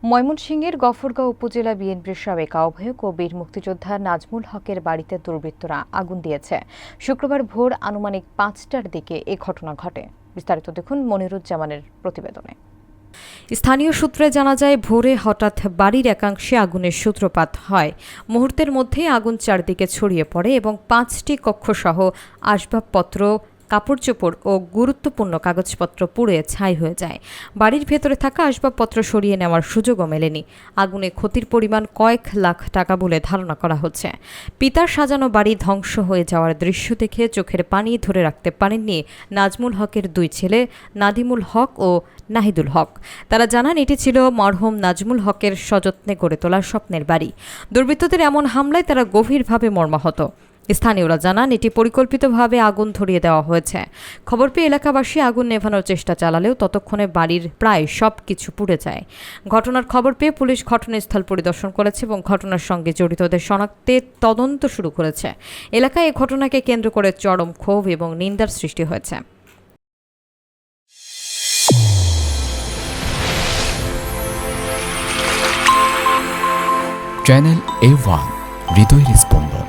ময়মনসিংহের গফরগাঁও উপজেলা বিএনপির সাবেক আহ্বায়ক ও বীর মুক্তিযোদ্ধা নাজমুল হকের বাড়িতে দুর্বৃত্তরা আগুন দিয়েছে। শুক্রবার ভোর আনুমানিক ৫টার দিকে এ ঘটনা ঘটে। বিস্তারিত দেখুন মনিরুজ্জামানের প্রতিবেদনে। স্থানীয় সূত্রে জানা যায়, ভোরে হঠাৎ বাড়ির একাংশে আগুনের সূত্রপাত হয়। মুহূর্তের মধ্যেই আগুন চারদিকে ছড়িয়ে পড়ে এবং ৫টি কক্ষসহ আসবাবপত্র, কাপড়চোপড় ও গুরুত্বপূর্ণ কাগজপত্র পুড়ে ছাই হয়ে যায়। বাড়ির ভেতরে থাকা আসবাবপত্র সরিয়ে নেওয়ার সুযোগও মেলেনি। আগুনে ক্ষতির পরিমাণ কয়েক লাখ টাকা বলে ধারণা করা হচ্ছে। পিতার সাজানো বাড়ি ধ্বংস হয়ে যাওয়ার দৃশ্য দেখে চোখের পানি ধরে রাখতে পারেননি নাজমুল হকের দুই ছেলে নাদিমুল হক ও নাহিদুল হক। তারা জানান, এটি ছিল মরহুম নাজমুল হকের সযত্নে গড়ে তোলা স্বপ্নের বাড়ি। দুর্বৃত্তদের এমন হামলায় তারা গভীরভাবে মর্মাহত। স্থানীয়রা জানান, এটি পরিকল্পিতভাবে আগুন ধরিয়ে দেওয়া হয়েছে। খবর পেয়ে এলাকাবাসী আগুন নেভানোর চেষ্টা চালালেও ততক্ষণে বাড়ির প্রায় সব কিছু পুড়ে যায়। ঘটনার খবর পেয়ে পুলিশ ঘটনাস্থল পরিদর্শন করেছে এবং ঘটনার সঙ্গে জড়িতদের শনাক্তে তদন্ত শুরু করেছে। এলাকায় এই ঘটনাকে কেন্দ্র করে চরম ক্ষোভ এবং নিন্দার সৃষ্টি হয়েছে। চ্যানেল A1 হৃদয়ের স্পন্দন।